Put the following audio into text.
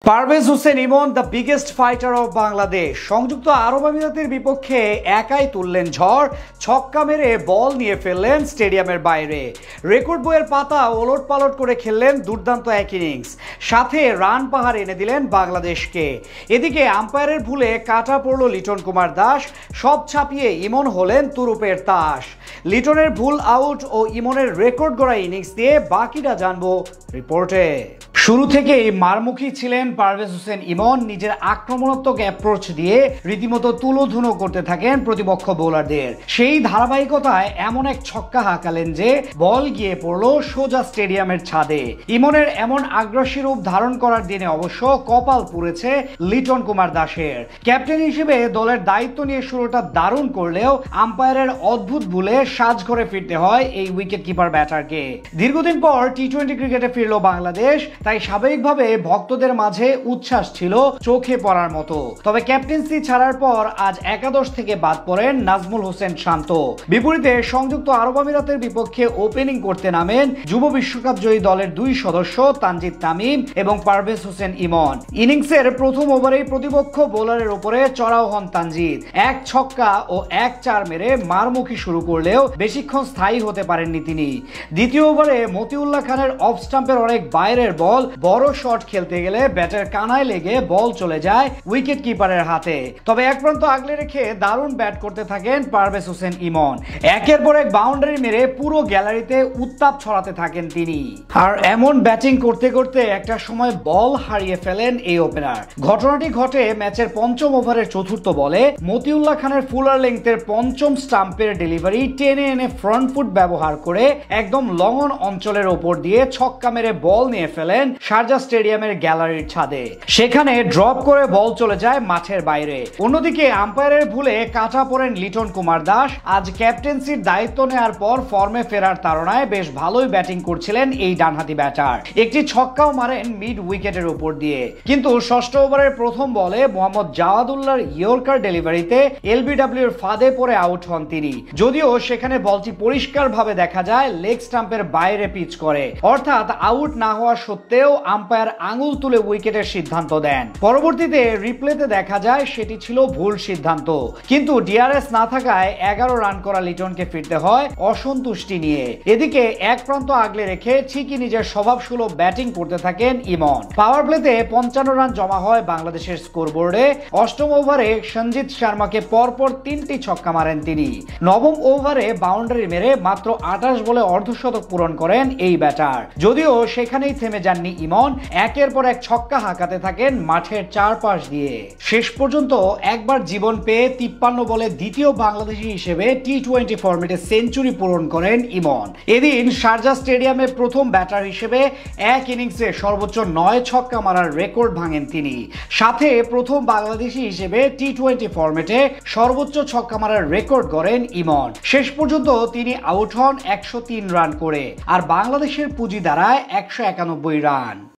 Parvez Hossain Emon the biggest fighter of Bangladesh সংযুক্ত আরব আমিরাতের বিপক্ষে একাই তুললেন ঝড়, ছক্কা মেরে বল নিয়ে ফেললেন স্টেডিয়ামের বাইরে। রেকর্ড বইয়ের পাতা ওলটপালট করে খেললেন দুর্দান্ত এক ইনিংস, সাথে রান পাহাড় এনে দিলেন বাংলাদেশকে। এদিকে আম্পায়ারের ভুলে কাটা পড়ল লিটন কুমার দাস, সব ছাপিয়ে ইমন হলেন তুরুপের তাস। লিটনের ভুল আউট ও ইমনের রেকর্ড গড়া ইনিংস দিয়ে বাকিটা জানবো রিপোর্টে। শুরু থেকেই মারমুখী ছিলেন পারভেজ হোসেন ইমন, নিজের আক্রমণাত্মক অ্যাপ্রোচ দিয়ে রীতিমতো তুলোধুনো করতে থাকেন প্রতিপক্ষ বোলারদের। সেই ধারাবাহিকতায় এমন এক ছক্কা হাঁকালেন যে বল গিয়ে পড়ল সোজা স্টেডিয়ামের ছাদে। ইমনের এমন আগ্রাসী রূপ ধারণ করার দিনে অবশ্য কপাল পুড়েছে লিটন কুমার দাসের। ক্যাপ্টেন হিসেবে দলের দায়িত্ব নিয়ে শুরুটা দারুণ করলেও আম্পায়ারের অদ্ভুত ভুলে সাজঘরে ফিরতে হয় এই উইকেট কিপার ব্যাটারকে। দীর্ঘদিন পর টি-20 ক্রিকেটে ফিরল বাংলাদেশ, তাই স্বাভাবিকভাবে ভক্তদের মাঝে উচ্ছ্বাস ছিল চোখে পড়ার মতো। তবে ক্যাপ্টেন্সি ছাড়ার পর আজ একাদশ থেকে বাদ পড়েন নাজমুল হোসেন শান্ত। বিপরীতে সংযুক্ত আরব আমিরাতের বিপক্ষে ওপেনিং করতে নামেন যুব বিশ্বকাপ জয়ী দলের দুই সদস্য তানজিদ তামিম এবং পারভেজ হোসেন ইমন। ইনিংসের প্রথম ওভারেই প্রতিপক্ষ বোলারের উপরে চড়াও হন তানজিদ। এক ছক্কা ও এক চার মেরে মারমুখী শুরু করলেও বেশিক্ষণ স্থায়ী হতে পারেননি তিনি। দ্বিতীয় ওভারে মতিউল্লাহ খানের অফ স্টাম্পের অনেক বাইরের বল বড় শট খেলতে গেলে ব্যাটের কানায় লেগে বল চলে যায় উইকেট কিপারের হাতে। তবে এক প্রান্ত আগলে রেখে দারুণ ব্যাট করতে থাকেন পারভেজ হোসেন ইমন। একের পর এক বাউন্ডারি মেরে পুরো গ্যালারিতে উত্তাপ ছড়াতে থাকেন তিনি। আর এমন ব্যাটিং করতে করতে একটা সময় বল হারিয়ে ফেলেন এই ওপেনার। ঘটনাটি ঘটে ম্যাচের পঞ্চম ওভারের চতুর্থ বলে। মতিউল্লাহ খানের ফুলার লেংথের পঞ্চম স্টাম্পের ডেলিভারি টেনে এনে ফ্রন্ট ফুট ব্যবহার করে একদম লং অন অঞ্চলের ওপর দিয়ে ছক্কা মেরে বল নিয়ে ফেলেন শারজা স্টেডিয়ামের গ্যালারির ছাদে। সেখানে ড্রপ করে বল চলে যায় মাঠের বাইরে। অন্যদিকে আম্পায়ারের ভুলে কাটা পড়েন লিটন কুমার দাস। আজ ক্যাপ্টেন্সির দায়িত্ব নেওয়ার পর ফর্মে ফেরার তাড়নায় বেশ ভালোই ব্যাটিং করছিলেন এই ডানহাতি ব্যাটার। একটি ছক্কাও মারেন মিড উইকেটের উপর দিয়ে। কিন্তু ষষ্ঠ ওভারের প্রথম বলে মোহাম্মদ জাওয়াদুল্লাহর ইয়র্কার ডেলিভারিতে এলবিডব্লিউ এর ফাঁদে পড়ে আউট হন তিনি। যদিও সেখানে বলটি পরিষ্কারভাবে দেখা যায় লেগ স্টাম্পের বাইরে পিচ করে, অর্থাৎ আউট না হওয়া সত্ত্বেও আম্পায়ার আঙুল তুলে উইকেটের সিদ্ধান্ত দেন। পরবর্তীতে রিপ্লেতে দেখা যায় সেটি ছিল ভুল সিদ্ধান্ত, কিন্তু ডিআরএস না থাকায় 11 রান করা লিটনকে ফিরতে হয় অসন্তুষ্টি নিয়ে। এদিকে এক প্রান্ত আগলে রেখে ঠিকই নিজের স্বভাবসুলভ ব্যাটিং করতে থাকেন ইমন। পাওয়ার প্লেতে 55 রান জমা হয় বাংলাদেশের স্কোরবোর্ডে। অষ্টম ওভারে সঞ্জিত শর্মাকে পরপর 3টি ছক্কা মারেন তিনি। নবম ওভারে বাউন্ডারি মেরে মাত্র 28 বলে অর্ধশতক পূরণ করেন এই ব্যাটার। যদিও সেখানেই থেমে যাননি ইমন, একের পর এক ছক্কা হাঁকাতে থাকেন মাঠের চারপাশ দিয়ে। শেষ পর্যন্ত একবার জীবন পেয়ে 53 বলে দ্বিতীয় বাংলাদেশী হিসেবে টি-20 ফরম্যাটে সেঞ্চুরি পূরণ করেন ইমন। এদিন শারজা স্টেডিয়ামে প্রথম ব্যাটার হিসেবে এক ইনিংসে সর্বোচ্চ 9 ছক্কা মারার রেকর্ড ভাঙেন তিনি। সাথে প্রথম বাংলাদেশী হিসেবে টি-20 ফরম্যাটে সর্বোচ্চ ছক্কা মারার রেকর্ড গড়েন ইমন। শেষ পর্যন্ত তিনি আউট হন 103 রান করে, আর বাংলাদেশের পুঁজি দাঁড়ায় 191 রান।